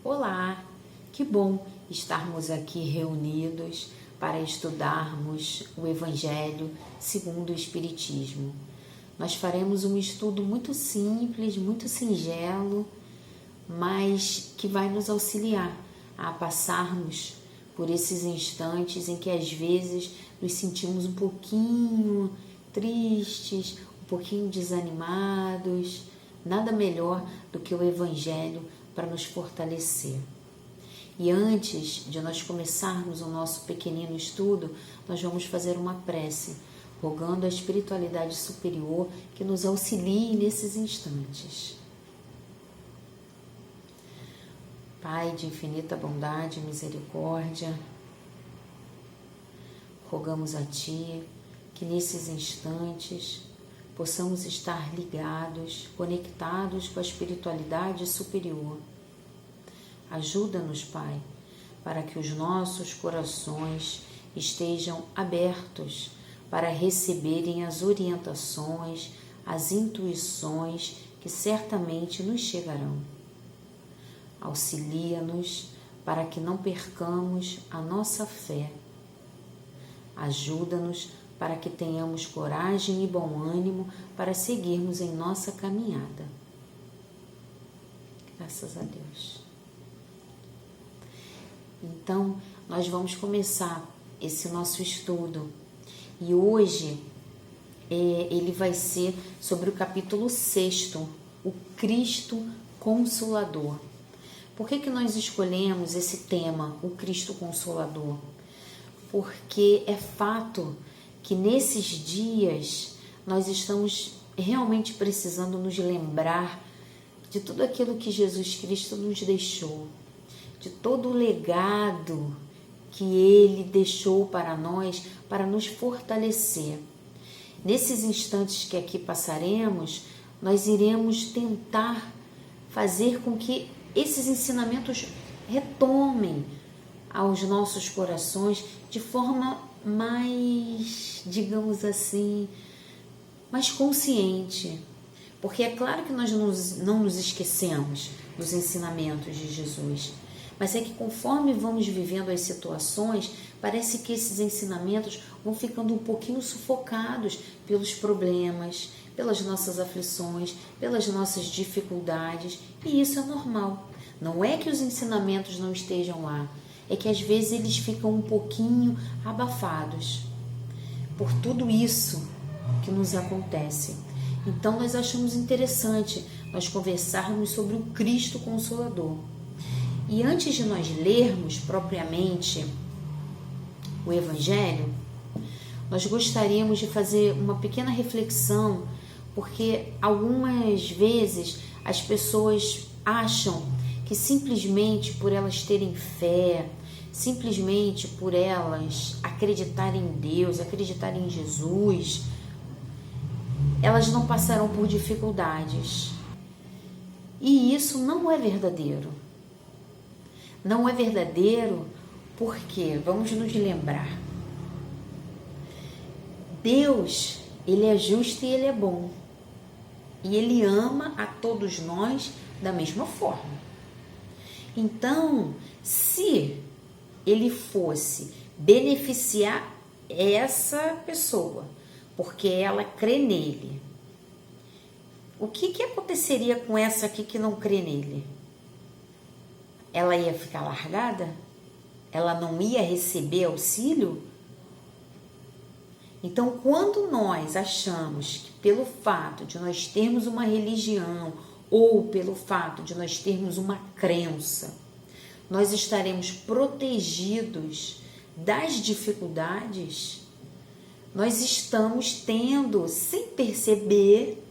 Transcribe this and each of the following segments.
Olá, que bom estarmos aqui reunidos para estudarmos o Evangelho segundo o Espiritismo. Nós faremos um estudo muito simples, muito singelo, mas que vai nos auxiliar a passarmos por esses instantes em que às vezes nos sentimos um pouquinho tristes, um pouquinho desanimados. Nada melhor do que o Evangelho para nos fortalecer. E antes de nós começarmos o nosso pequenino estudo, nós vamos fazer uma prece, rogando a espiritualidade superior que nos auxilie nesses instantes. Pai de infinita bondade e misericórdia, rogamos a Ti que nesses instantes possamos estar ligados, conectados com a espiritualidade superior. Ajuda-nos, Pai, para que os nossos corações estejam abertos para receberem as orientações, as intuições que certamente nos chegarão. Auxilia-nos para que não percamos a nossa fé. Ajuda-nos para que tenhamos coragem e bom ânimo para seguirmos em nossa caminhada. Graças a Deus. Então, nós vamos começar esse nosso estudo. E hoje, ele vai ser sobre o capítulo 6º, o Cristo Consolador. Por que nós escolhemos esse tema, o Cristo Consolador? Porque é fato que nesses dias nós estamos realmente precisando nos lembrar de tudo aquilo que Jesus Cristo nos deixou, de todo o legado que Ele deixou para nós, para nos fortalecer. Nesses instantes que aqui passaremos, nós iremos tentar fazer com que esses ensinamentos retomem aos nossos corações de forma mais, digamos assim, mais consciente. Porque é claro que nós não nos esquecemos dos ensinamentos de Jesus, mas é que conforme vamos vivendo as situações, parece que esses ensinamentos vão ficando um pouquinho sufocados pelos problemas, pelas nossas aflições, pelas nossas dificuldades, e isso é normal. Não é que os ensinamentos não estejam lá, é que às vezes eles ficam um pouquinho abafados por tudo isso que nos acontece. Então nós achamos interessante nós conversarmos sobre o Cristo Consolador. E antes de nós lermos propriamente o Evangelho, nós gostaríamos de fazer uma pequena reflexão, porque algumas vezes as pessoas acham que simplesmente por elas terem fé, simplesmente por elas acreditarem em Deus, acreditarem em Jesus, elas não passarão por dificuldades. E isso não é verdadeiro. Não é verdadeiro porque, vamos nos lembrar, Deus, Ele é justo e Ele é bom. E Ele ama a todos nós da mesma forma. Então, se Ele fosse beneficiar essa pessoa, porque ela crê nele, o que aconteceria com essa aqui que não crê nele? Ela ia ficar largada? Ela não ia receber auxílio? Então, quando nós achamos que pelo fato de nós termos uma religião ou pelo fato de nós termos uma crença, nós estaremos protegidos das dificuldades, nós estamos tendo, sem perceber,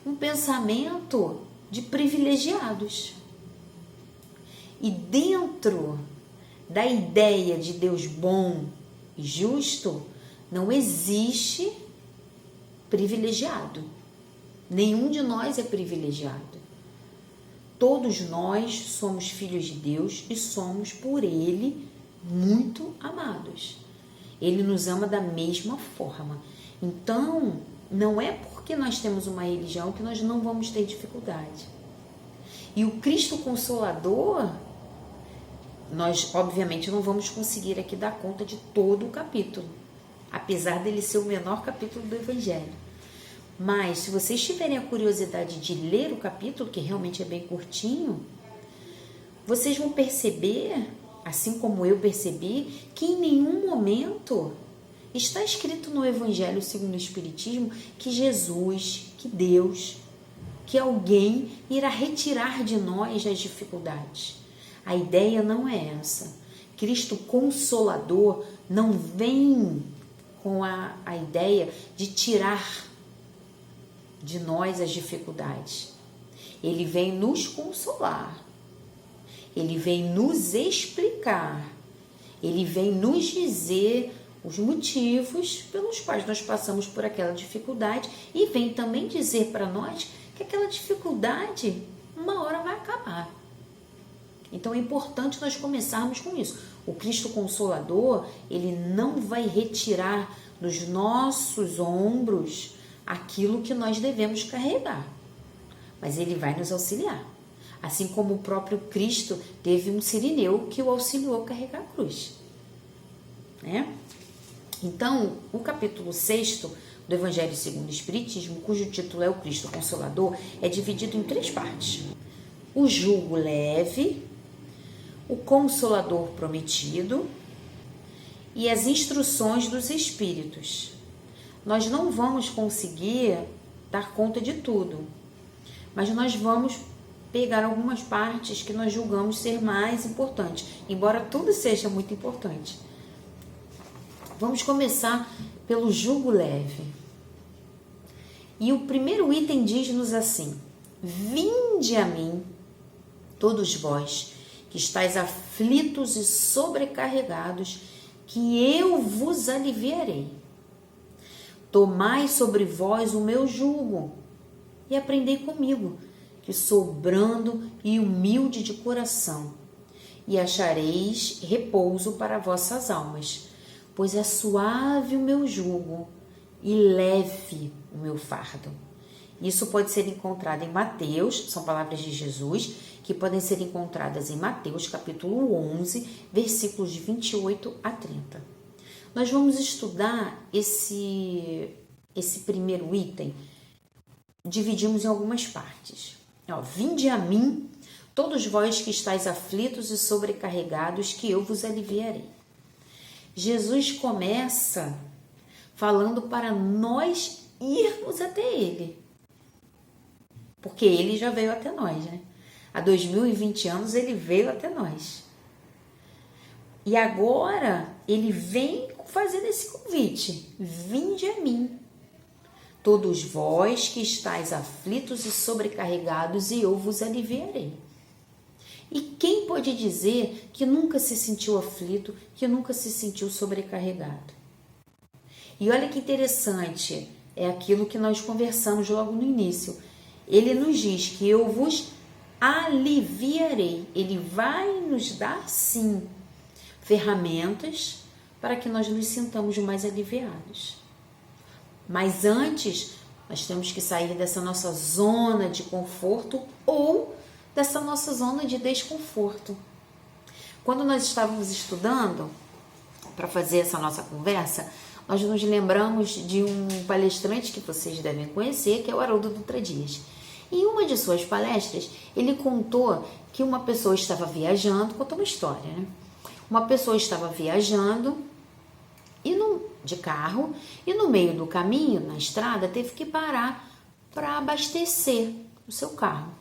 um pensamento de privilegiados. E dentro da ideia de Deus bom e justo, não existe privilegiado. Nenhum de nós é privilegiado. Todos nós somos filhos de Deus e somos por Ele muito amados. Ele nos ama da mesma forma. Então, não é porque nós temos uma religião que nós não vamos ter dificuldade. E o Cristo Consolador, nós, obviamente, não vamos conseguir aqui dar conta de todo o capítulo, apesar dele ser o menor capítulo do Evangelho. Mas, se vocês tiverem a curiosidade de ler o capítulo, que realmente é bem curtinho, vocês vão perceber, assim como eu percebi, que em nenhum momento está escrito no Evangelho segundo o Espiritismo que Jesus, que Deus, que alguém irá retirar de nós as dificuldades. A ideia não é essa. Cristo Consolador não vem com a ideia de tirar de nós as dificuldades. Ele vem nos consolar. Ele vem nos explicar. Ele vem nos dizer os motivos pelos quais nós passamos por aquela dificuldade e vem também dizer para nós que aquela dificuldade uma hora vai acabar. Então é importante nós começarmos com isso. O Cristo Consolador, ele não vai retirar dos nossos ombros aquilo que nós devemos carregar, mas ele vai nos auxiliar. Assim como o próprio Cristo teve um sirineu que o auxiliou a carregar a cruz, né? Então, o capítulo 6 do Evangelho segundo o Espiritismo, cujo título é o Cristo Consolador, é dividido em 3 partes. O jugo leve, o Consolador prometido e as instruções dos Espíritos. Nós não vamos conseguir dar conta de tudo, mas nós vamos pegar algumas partes que nós julgamos ser mais importantes, embora tudo seja muito importante. Vamos começar pelo jugo leve. E o primeiro item diz-nos assim: vinde a mim, todos vós que estáis aflitos e sobrecarregados, que eu vos aliviarei. Tomai sobre vós o meu jugo e aprendei comigo, que sou brando e humilde de coração, e achareis repouso para vossas almas, pois é suave o meu jugo e leve o meu fardo. Isso pode ser encontrado em Mateus, são palavras de Jesus, que podem ser encontradas em Mateus, capítulo 11, versículos de 28 a 30. Nós vamos estudar esse primeiro item, dividimos em algumas partes. Vinde a mim, todos vós que estáis aflitos e sobrecarregados, que eu vos aliviarei. Jesus começa falando para nós irmos até Ele, porque Ele já veio até nós, né? Há 2020 anos Ele veio até nós. E agora Ele vem fazendo esse convite: vinde a mim, todos vós que estáis aflitos e sobrecarregados, e eu vos aliviarei. E quem pode dizer que nunca se sentiu aflito, que nunca se sentiu sobrecarregado? E olha que interessante, é aquilo que nós conversamos logo no início. Ele nos diz que eu vos aliviarei. Ele vai nos dar, sim, ferramentas para que nós nos sintamos mais aliviados. Mas antes, nós temos que sair dessa nossa zona de conforto ou dessa nossa zona de desconforto. Quando nós estávamos estudando, para fazer essa nossa conversa, nós nos lembramos de um palestrante que vocês devem conhecer, que é o Haroldo Dutra Dias. Em uma de suas palestras, ele contou que uma pessoa estava viajando, contou uma história, né? Uma pessoa estava viajando de carro e no meio do caminho, na estrada, teve que parar para abastecer o seu carro.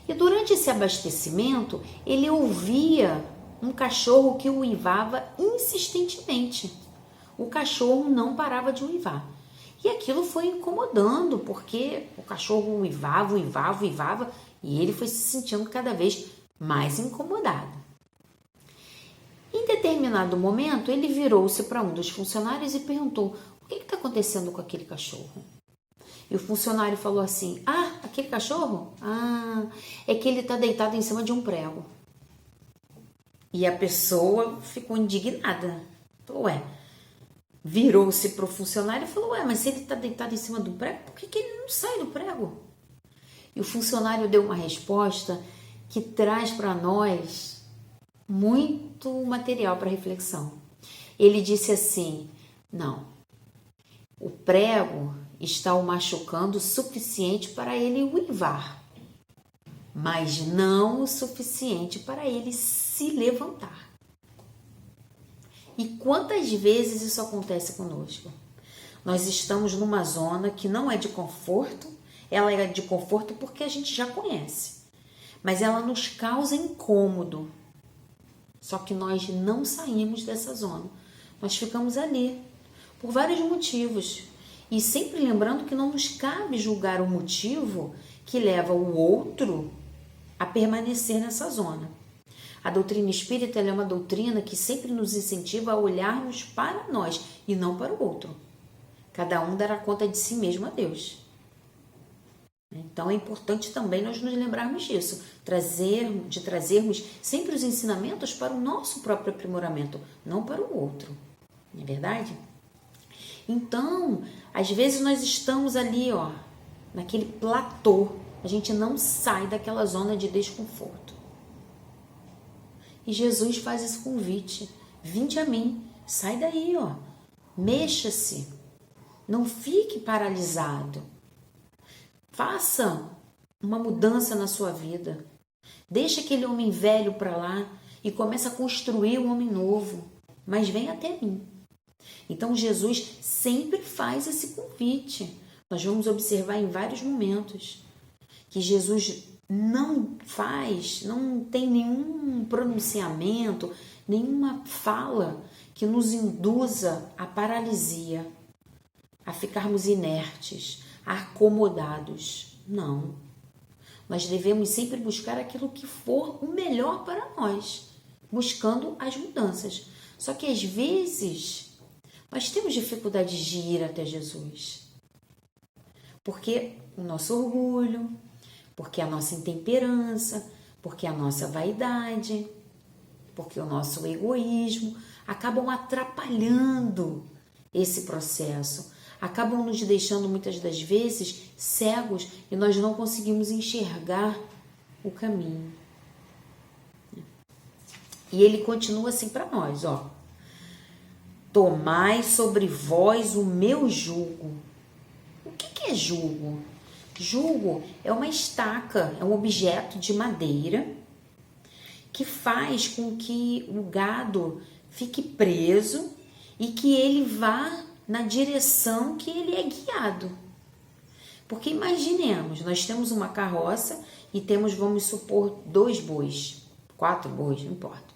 E durante esse abastecimento, ele ouvia um cachorro que uivava insistentemente. O cachorro não parava de uivar. E aquilo foi incomodando, porque o cachorro uivava, e ele foi se sentindo cada vez mais incomodado. Em determinado momento, ele virou-se para um dos funcionários e perguntou: o que está acontecendo com aquele cachorro? E o funcionário falou assim: aquele cachorro? É que ele está deitado em cima de um prego. E a pessoa ficou indignada. Falou: virou-se para o funcionário e falou: mas se ele está deitado em cima do prego, por que ele não sai do prego? E o funcionário deu uma resposta que traz para nós muito material para reflexão. Ele disse assim: não, o prego está o machucando o suficiente para ele uivar, mas não o suficiente para ele se levantar. E quantas vezes isso acontece conosco? Nós estamos numa zona que não é de conforto, ela é de conforto porque a gente já conhece, mas ela nos causa incômodo. Só que nós não saímos dessa zona, nós ficamos ali, por vários motivos. E sempre lembrando que não nos cabe julgar o motivo que leva o outro a permanecer nessa zona. A doutrina espírita é uma doutrina que sempre nos incentiva a olharmos para nós e não para o outro. Cada um dará conta de si mesmo a Deus. Então é importante também nós nos lembrarmos disso, de trazermos sempre os ensinamentos para o nosso próprio aprimoramento, não para o outro. Não é verdade? Então, às vezes nós estamos ali, naquele platô, a gente não sai daquela zona de desconforto. E Jesus faz esse convite: vinde a mim, sai daí, mexa-se, não fique paralisado. Faça uma mudança na sua vida. Deixa aquele homem velho para lá e começa a construir um homem novo. Mas vem até mim. Então Jesus sempre faz esse convite. Nós vamos observar em vários momentos que Jesus não tem nenhum pronunciamento, nenhuma fala que nos induza à paralisia, a ficarmos inertes, acomodados. Não. Nós devemos sempre buscar aquilo que for o melhor para nós, buscando as mudanças. Só que às vezes nós temos dificuldade de ir até Jesus. Porque o nosso orgulho, porque a nossa intemperança, porque a nossa vaidade, porque o nosso egoísmo acabam atrapalhando esse processo. Acabam nos deixando muitas das vezes cegos e nós não conseguimos enxergar o caminho. E ele continua assim para nós, tomai sobre vós o meu jugo. O que é jugo? Jugo é uma estaca, é um objeto de madeira que faz com que o gado fique preso e que ele vá na direção que ele é guiado. Porque imaginemos, nós temos uma carroça e temos, vamos supor, 2 bois, 4 bois, não importa.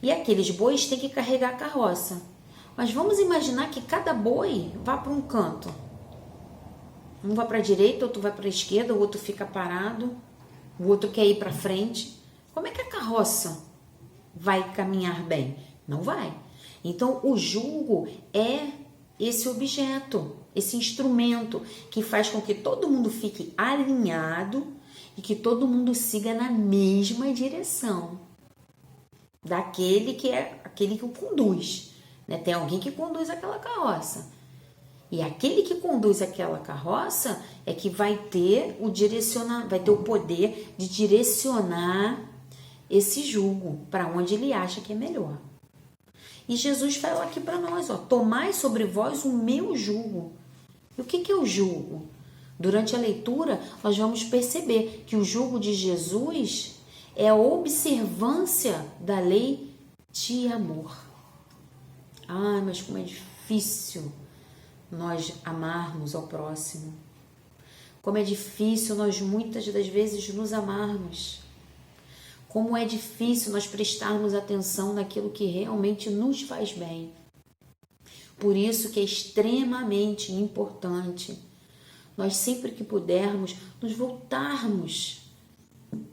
E aqueles bois têm que carregar a carroça. Mas vamos imaginar que cada boi vá para um canto. Um vai para a direita, outro vai para a esquerda, o outro fica parado, o outro quer ir para frente. Como é que a carroça vai caminhar bem? Não vai. Então, o jugo é esse objeto, esse instrumento que faz com que todo mundo fique alinhado e que todo mundo siga na mesma direção daquele que é aquele que o conduz, né? Tem alguém que conduz aquela carroça. E aquele que conduz aquela carroça é que vai ter o poder de direcionar esse jugo para onde ele acha que é melhor. E Jesus fala aqui para nós, tomai sobre vós o meu jugo. E o que é o jugo? Durante a leitura, nós vamos perceber que o jugo de Jesus é a observância da lei de amor. Mas como é difícil nós amarmos ao próximo. Como é difícil nós muitas das vezes nos amarmos. Como é difícil nós prestarmos atenção naquilo que realmente nos faz bem. Por isso que é extremamente importante nós sempre que pudermos nos voltarmos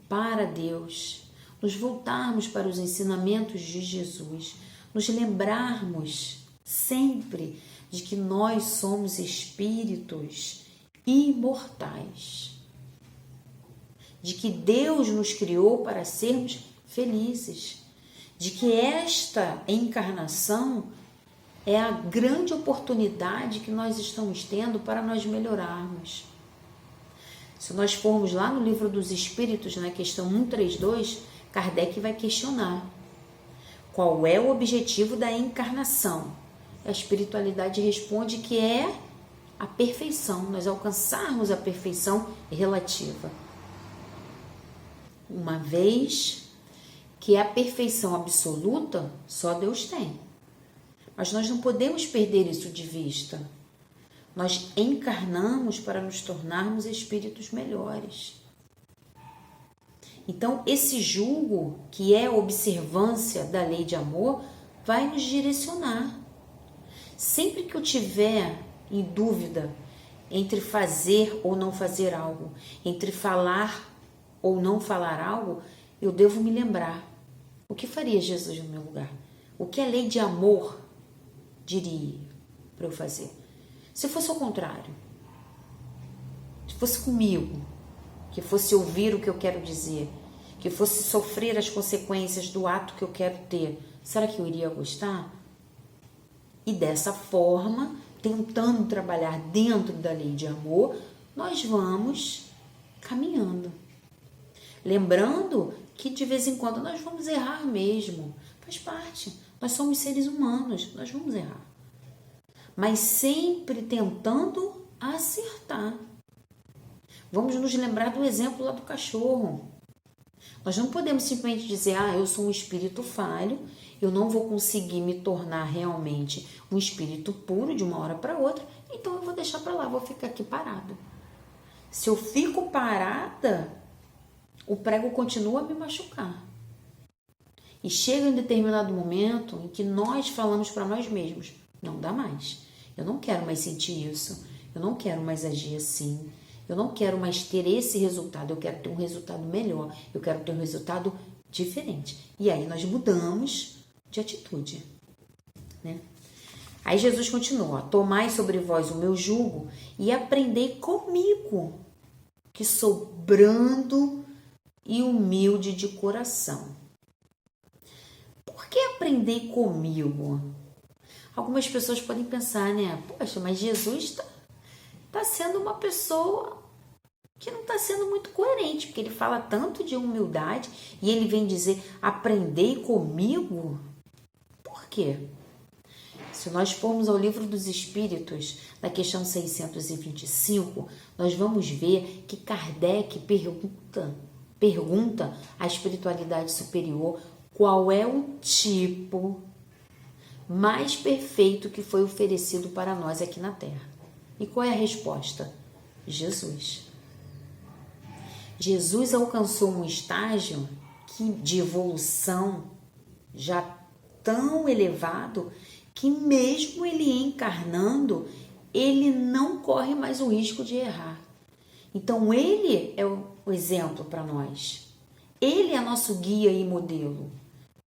para Deus, nos voltarmos para os ensinamentos de Jesus, nos lembrarmos sempre de que nós somos espíritos imortais, de que Deus nos criou para sermos felizes, de que esta encarnação é a grande oportunidade que nós estamos tendo para nós melhorarmos. Se nós formos lá no Livro dos Espíritos, na questão 132, Kardec vai questionar qual é o objetivo da encarnação. A espiritualidade responde que é a perfeição, nós alcançarmos a perfeição relativa. Uma vez que a perfeição absoluta só Deus tem. Mas nós não podemos perder isso de vista. Nós encarnamos para nos tornarmos espíritos melhores. Então, esse julgo, que é a observância da lei de amor, vai nos direcionar. Sempre que eu tiver em dúvida entre fazer ou não fazer algo, entre falar ou não falar algo, eu devo me lembrar: o que faria Jesus no meu lugar? O que a lei de amor diria para eu fazer? Se fosse ao contrário, se fosse comigo, que fosse ouvir o que eu quero dizer, que fosse sofrer as consequências do ato que eu quero ter, será que eu iria gostar? E dessa forma, tentando trabalhar dentro da lei de amor, nós vamos caminhando. Lembrando que de vez em quando nós vamos errar mesmo, faz parte, nós somos seres humanos, nós vamos errar. Mas sempre tentando acertar. Vamos nos lembrar do exemplo lá do cachorro. Nós não podemos simplesmente dizer: eu sou um espírito falho, eu não vou conseguir me tornar realmente um espírito puro de uma hora para outra, então eu vou deixar para lá, vou ficar aqui parado. Se eu fico parada, o prego continua a me machucar. E chega em determinado momento em que nós falamos para nós mesmos: não dá mais, eu não quero mais sentir isso, eu não quero mais agir assim, eu não quero mais ter esse resultado, eu quero ter um resultado melhor, eu quero ter um resultado diferente. E aí nós mudamos de atitude, né? Aí Jesus continua: tomai sobre vós o meu jugo e aprendei comigo, que sou brando e humilde de coração. Por que aprender comigo? Algumas pessoas podem pensar, né? Poxa, mas Jesus está sendo uma pessoa que não está sendo muito coerente, porque ele fala tanto de humildade e ele vem dizer: aprendei comigo. Por quê? Se nós formos ao Livro dos Espíritos, na questão 625, nós vamos ver que Kardec pergunta à espiritualidade superior qual é o tipo mais perfeito que foi oferecido para nós aqui na Terra. E qual é a resposta? Jesus. Jesus alcançou um estágio de evolução já tão elevado que mesmo ele encarnando, ele não corre mais o risco de errar. Então ele é o exemplo para nós. Ele é nosso guia e modelo.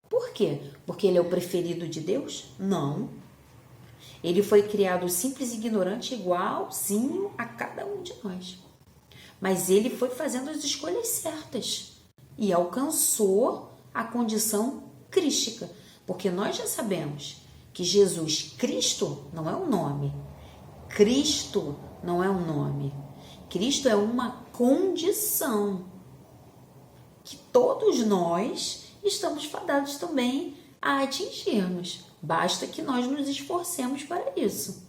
Por quê? Porque ele é o preferido de Deus? Não. Ele foi criado simples e ignorante, igualzinho a cada um de nós. Mas ele foi fazendo as escolhas certas e alcançou a condição crística. Porque nós já sabemos que Jesus Cristo não é um nome. Cristo não é um nome. Cristo é uma condição que todos nós estamos fadados também a atingirmos. Basta que nós nos esforcemos para isso.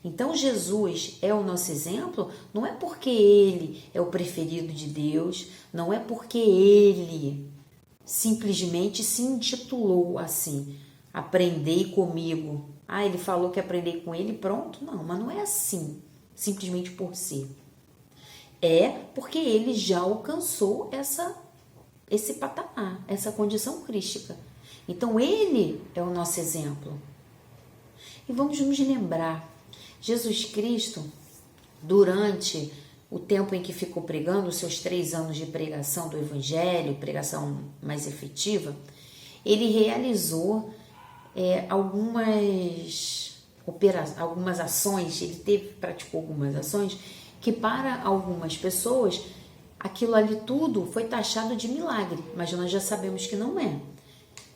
Então, Jesus é o nosso exemplo, não é porque ele é o preferido de Deus, não é porque ele simplesmente se intitulou assim: aprendei comigo. Ele falou que aprendei com ele, pronto. Não, mas não é assim, simplesmente por si. É porque ele já alcançou esse patamar, essa condição crística. Então, ele é o nosso exemplo. E vamos nos lembrar, Jesus Cristo, durante o tempo em que ficou pregando, os seus 3 anos de pregação do Evangelho, pregação mais efetiva, ele realizou algumas ações, praticou algumas ações que para algumas pessoas aquilo ali tudo foi taxado de milagre, mas nós já sabemos que não é.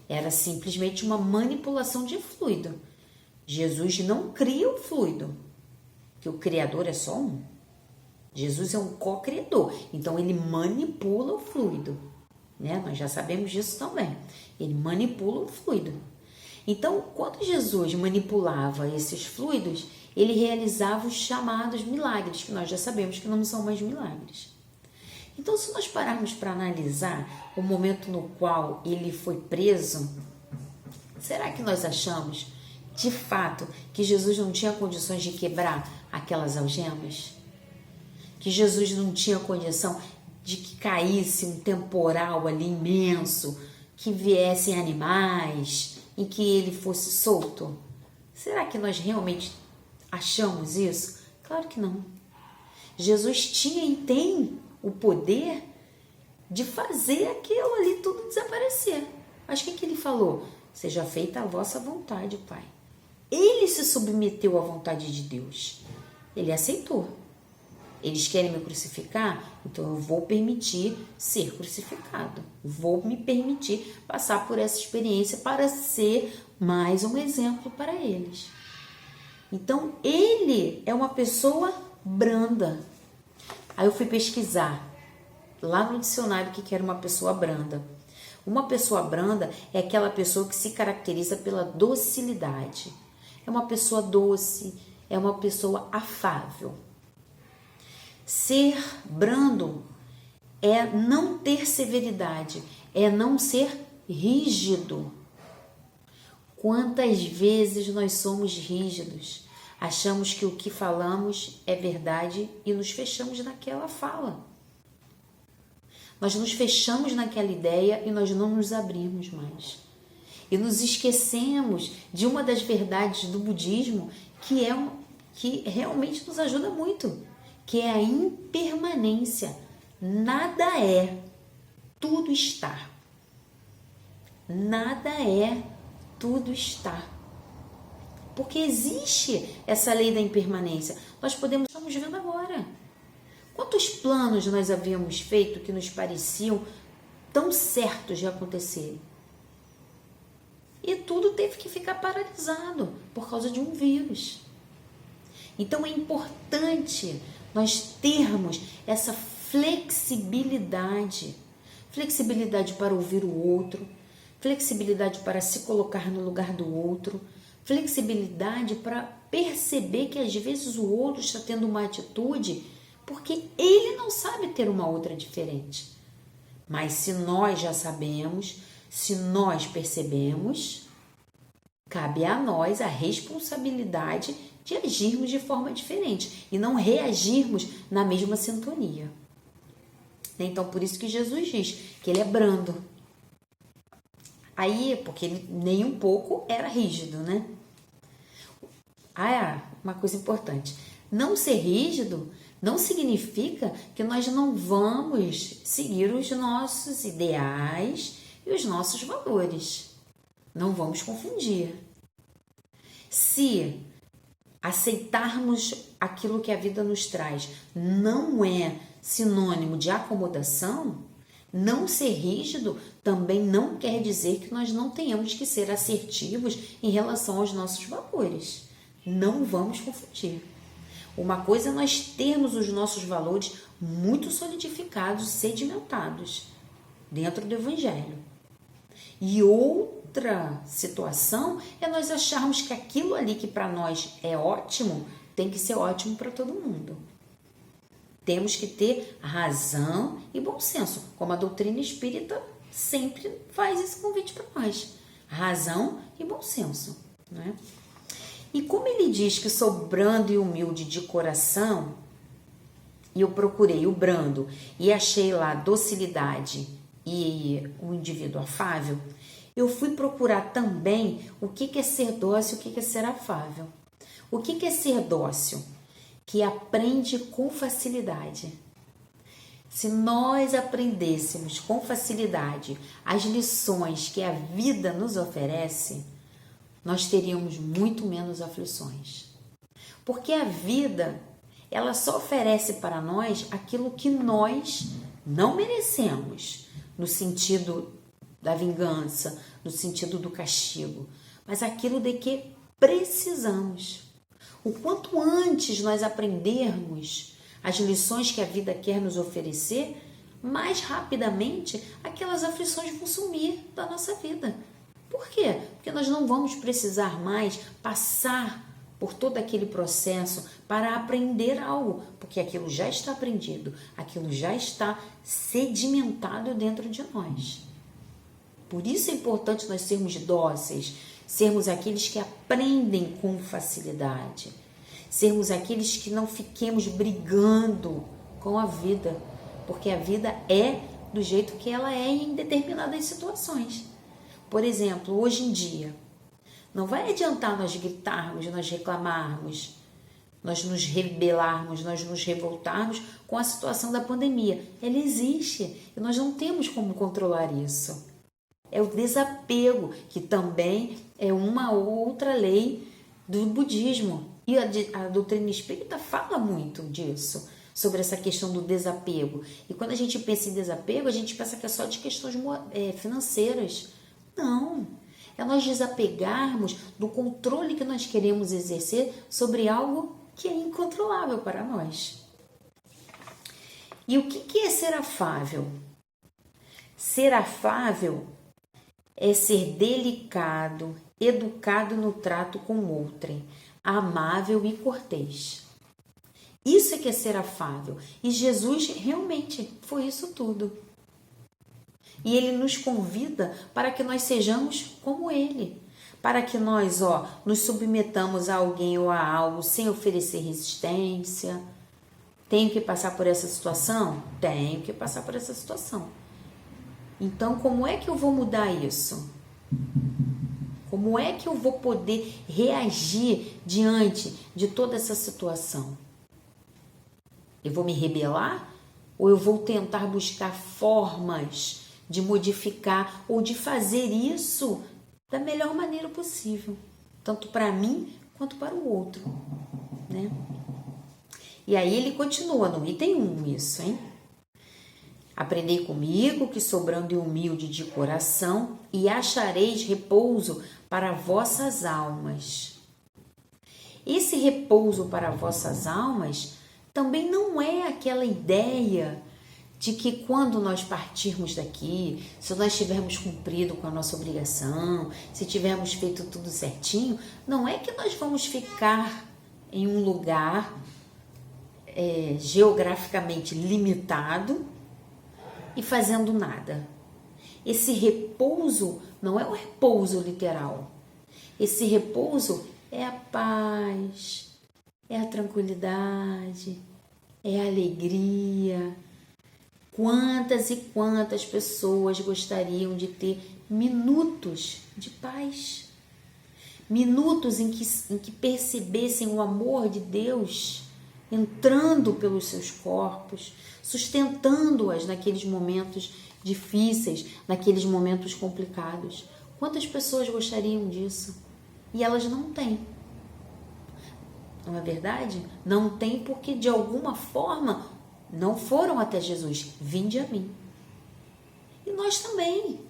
Era simplesmente uma manipulação de fluido. Jesus não cria o fluido, que o Criador é só um. Jesus é um co-criador, então ele manipula o fluido, né? Nós já sabemos disso também. Ele manipula o fluido. Então, quando Jesus manipulava esses fluidos, ele realizava os chamados milagres, que nós já sabemos que não são mais milagres. Então, se nós pararmos para analisar o momento no qual ele foi preso, será que nós achamos, de fato, que Jesus não tinha condições de quebrar aquelas algemas? Que Jesus não tinha condição de que caísse um temporal ali imenso, que viessem animais e que ele fosse solto? Será que nós realmente achamos isso? Claro que não. Jesus tinha e tem o poder de fazer aquilo ali tudo desaparecer. Mas o que ele falou? Seja feita a vossa vontade, Pai. Ele se submeteu à vontade de Deus. Ele aceitou. Eles querem me crucificar, então eu vou permitir ser crucificado. Vou me permitir passar por essa experiência para ser mais um exemplo para eles. Então, ele é uma pessoa branda. Aí eu fui pesquisar lá no dicionário o que era uma pessoa branda. Uma pessoa branda é aquela pessoa que se caracteriza pela docilidade. É uma pessoa doce, é uma pessoa afável. Ser brando é não ter severidade, é não ser rígido. Quantas vezes nós somos rígidos, achamos que o que falamos é verdade e nos fechamos naquela fala. Nós nos fechamos naquela ideia e nós não nos abrimos mais. E nos esquecemos de uma das verdades do budismo que realmente nos ajuda muito, que é a impermanência. Nada é, tudo está. Nada é, tudo está. Porque existe essa lei da impermanência. Estamos vendo agora. Quantos planos nós havíamos feito que nos pareciam tão certos de acontecerem? E tudo teve que ficar paralisado por causa de um vírus. Então é importante nós termos essa flexibilidade. Flexibilidade para ouvir o outro, flexibilidade para se colocar no lugar do outro, flexibilidade para perceber que às vezes o outro está tendo uma atitude porque ele não sabe ter uma outra diferente. Mas se nós já sabemos, se nós percebemos, cabe a nós a responsabilidade de agirmos de forma diferente e não reagirmos na mesma sintonia. Então, por isso que Jesus diz que ele é brando. Aí, porque ele nem um pouco era rígido, né? Uma coisa importante. Não ser rígido não significa que nós não vamos seguir os nossos ideais e os nossos valores. Não vamos confundir. Se aceitarmos aquilo que a vida nos traz não é sinônimo de acomodação, não ser rígido também não quer dizer que nós não tenhamos que ser assertivos em relação aos nossos valores. Não vamos confundir. Uma coisa é nós termos os nossos valores muito solidificados, sedimentados dentro do Evangelho. E outra situação é nós acharmos que aquilo ali que para nós é ótimo, tem que ser ótimo para todo mundo. Temos que ter razão e bom senso, como a doutrina espírita sempre faz esse convite para nós. Razão e bom senso, né? E como ele diz que sou brando e humilde de coração, e eu procurei o brando e achei lá docilidade e um indivíduo afável, eu fui procurar também o que é ser dócil e o que é ser afável. O que é ser dócil? Que aprende com facilidade. Se nós aprendêssemos com facilidade as lições que a vida nos oferece, nós teríamos muito menos aflições. Porque a vida, ela só oferece para nós aquilo que nós não merecemos, no sentido da vingança, no sentido do castigo, mas aquilo de que precisamos. O quanto antes nós aprendermos as lições que a vida quer nos oferecer, mais rapidamente aquelas aflições vão sumir da nossa vida. Por quê? Porque nós não vamos precisar mais passar por todo aquele processo para aprender algo, porque aquilo já está aprendido, aquilo já está sedimentado dentro de nós. Por isso é importante nós sermos dóceis, sermos aqueles que aprendem com facilidade, sermos aqueles que não fiquemos brigando com a vida, porque a vida é do jeito que ela é em determinadas situações. Por exemplo, hoje em dia, não vai adiantar nós gritarmos, nós reclamarmos, nós nos rebelarmos, nós nos revoltarmos com a situação da pandemia. Ela existe e nós não temos como controlar isso. É o desapego, que também é uma outra lei do budismo. E a doutrina espírita fala muito disso, sobre essa questão do desapego. E quando a gente pensa em desapego, a gente pensa que é só de questões financeiras. Não, é nós desapegarmos do controle que nós queremos exercer sobre algo que é incontrolável para nós. E o que é ser afável? Ser afável é ser delicado, educado no trato com outrem, amável e cortês. Isso é que é ser afável. E Jesus realmente foi isso tudo. E Ele nos convida para que nós sejamos como Ele. Para que nós, nos submetamos a alguém ou a algo sem oferecer resistência. Tenho que passar por essa situação? Tenho que passar por essa situação. Então, como é que eu vou mudar isso? Como é que eu vou poder reagir diante de toda essa situação? Eu vou me rebelar? Ou eu vou tentar buscar formas de modificar ou de fazer isso da melhor maneira possível? Tanto para mim quanto para o outro, né? E aí ele continua no item 1 isso, hein? Aprendei comigo que sou brando e humilde de coração e achareis repouso para vossas almas. Esse repouso para vossas almas também não é aquela ideia de que quando nós partirmos daqui, se nós tivermos cumprido com a nossa obrigação, se tivermos feito tudo certinho, não é que nós vamos ficar em um lugar geograficamente limitado e fazendo nada. Esse repouso não é o repouso literal. Esse repouso é a paz, é a tranquilidade, é a alegria. Quantas e quantas pessoas gostariam de ter minutos de paz? Minutos em que percebessem o amor de Deus entrando pelos seus corpos, sustentando-as naqueles momentos difíceis, naqueles momentos complicados. Quantas pessoas gostariam disso? E elas não têm. Não é verdade? Não tem porque de alguma forma não foram até Jesus. Vinde a mim. E nós também.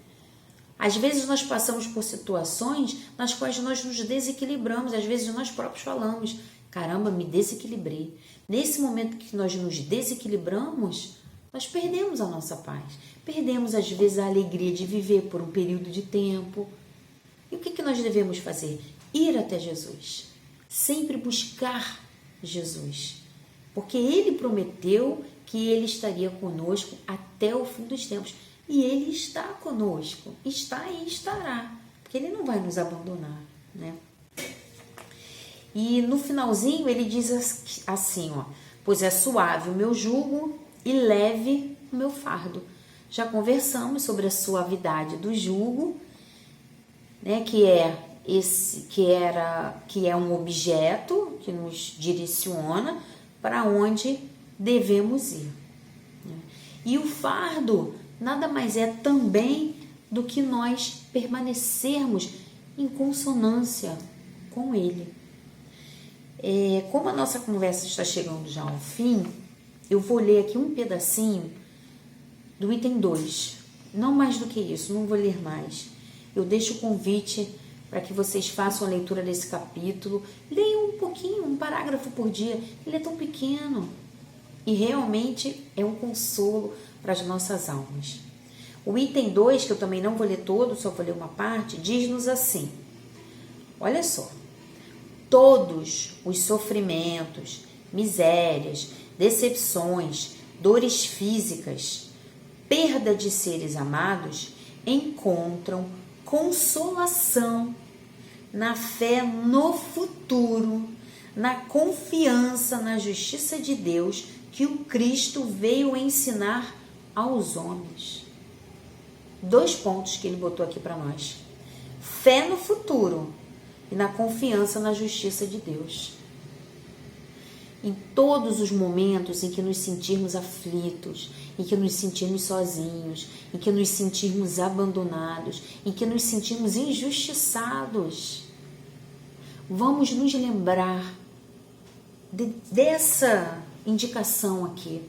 Às vezes nós passamos por situações nas quais nós nos desequilibramos. Às vezes nós próprios falamos: caramba, me desequilibrei. Nesse momento que nós nos desequilibramos, nós perdemos a nossa paz. Perdemos, às vezes, a alegria de viver por um período de tempo. E o que nós devemos fazer? Ir até Jesus. Sempre buscar Jesus. Porque Ele prometeu que Ele estaria conosco até o fim dos tempos. E Ele está conosco. Está e estará. Porque Ele não vai nos abandonar, né? E no finalzinho ele diz assim, pois é suave o meu jugo e leve o meu fardo. Já conversamos sobre a suavidade do jugo, né, que é um objeto que nos direciona para onde devemos ir. E o fardo nada mais é também do que nós permanecermos em consonância com ele. Como a nossa conversa está chegando já ao fim, eu vou ler aqui um pedacinho do item 2. Não mais do que isso, não vou ler mais. Eu deixo o convite para que vocês façam a leitura desse capítulo. Leiam um pouquinho, um parágrafo por dia. Ele é tão pequeno. e realmente é um consolo para as nossas almas. O item 2, que eu também não vou ler todo, só vou ler uma parte, diz-nos assim, olha só, todos os sofrimentos, misérias, decepções, dores físicas, perda de seres amados, encontram consolação na fé no futuro, na confiança na justiça de Deus que o Cristo veio ensinar aos homens. 2 pontos que ele botou aqui para nós. Fé no futuro e na confiança na justiça de Deus. Em todos os momentos em que nos sentirmos aflitos, em que nos sentirmos sozinhos, em que nos sentirmos abandonados, em que nos sentirmos injustiçados, vamos nos lembrar dessa indicação aqui.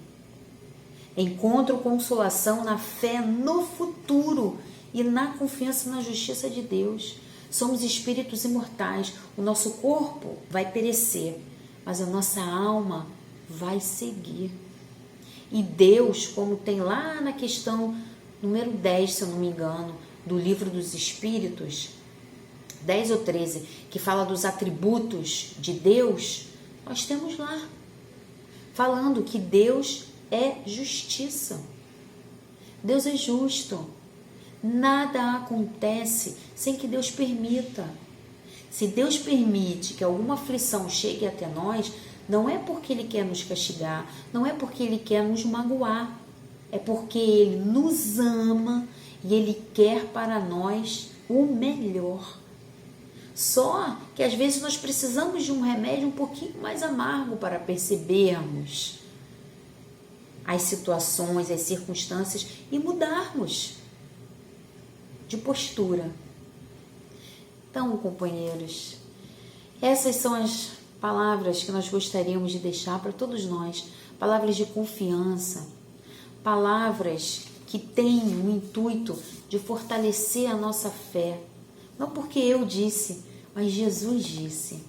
Encontro consolação na fé no futuro e na confiança na justiça de Deus. Somos espíritos imortais, o nosso corpo vai perecer, mas a nossa alma vai seguir. E Deus, como tem lá na questão número 10, se eu não me engano, do Livro dos Espíritos, 10 ou 13, que fala dos atributos de Deus, nós temos lá, falando que Deus é justiça. Deus é justo. Nada acontece sem que Deus permita. Se Deus permite que alguma aflição chegue até nós, não é porque Ele quer nos castigar, não é porque Ele quer nos magoar, é porque Ele nos ama e Ele quer para nós o melhor. Só que às vezes nós precisamos de um remédio um pouquinho mais amargo para percebermos as situações, as circunstâncias e mudarmos de postura. Então, companheiros, essas são as palavras que nós gostaríamos de deixar para todos nós, palavras de confiança, palavras que têm o intuito de fortalecer a nossa fé, não porque eu disse, mas Jesus disse.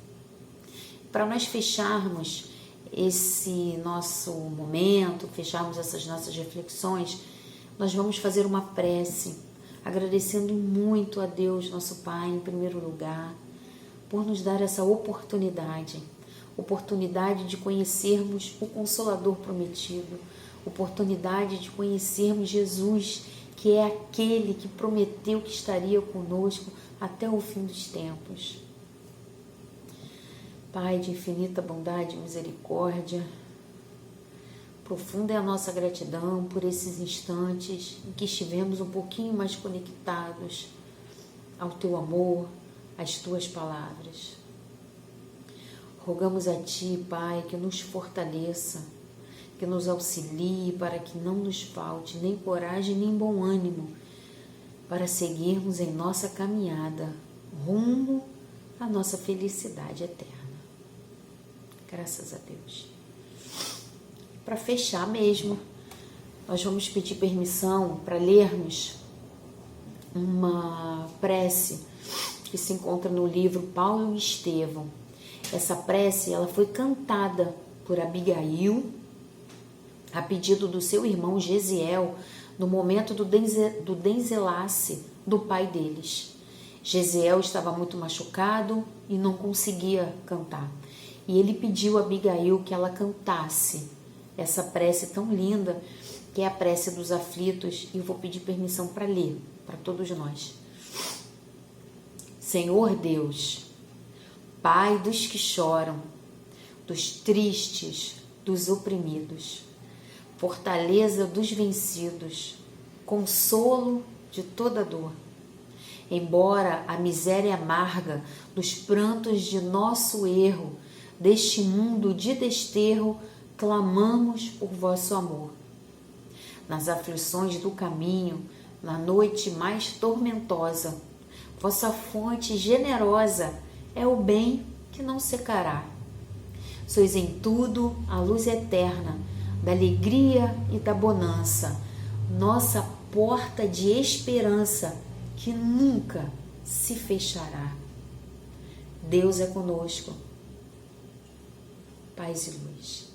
Para nós fecharmos esse nosso momento, fecharmos essas nossas reflexões, nós vamos fazer uma prece, agradecendo muito a Deus, nosso Pai, em primeiro lugar, por nos dar essa oportunidade de conhecermos o Consolador prometido, oportunidade de conhecermos Jesus, que é aquele que prometeu que estaria conosco até o fim dos tempos. Pai de infinita bondade e misericórdia, profunda é a nossa gratidão por esses instantes em que estivemos um pouquinho mais conectados ao Teu amor, às Tuas palavras. Rogamos a Ti, Pai, que nos fortaleça, que nos auxilie para que não nos falte nem coragem nem bom ânimo para seguirmos em nossa caminhada rumo à nossa felicidade eterna. Graças a Deus. Para fechar mesmo, nós vamos pedir permissão para lermos uma prece que se encontra no livro Paulo e Estevão. Essa prece ela foi cantada por Abigail a pedido do seu irmão Gesiel no momento do desenlace do pai deles. Gesiel estava muito machucado e não conseguia cantar. E ele pediu a Abigail que ela cantasse essa prece tão linda, que é a prece dos aflitos, e eu vou pedir permissão para ler, para todos nós. Senhor Deus, Pai dos que choram, dos tristes, dos oprimidos, fortaleza dos vencidos, consolo de toda dor. Embora a miséria amarga dos prantos de nosso erro, deste mundo de desterro, clamamos por vosso amor. Nas aflições do caminho, na noite mais tormentosa, vossa fonte generosa é o bem que não secará. Sois em tudo a luz eterna, da alegria e da bonança, nossa porta de esperança que nunca se fechará. Deus é conosco. Paz e luz.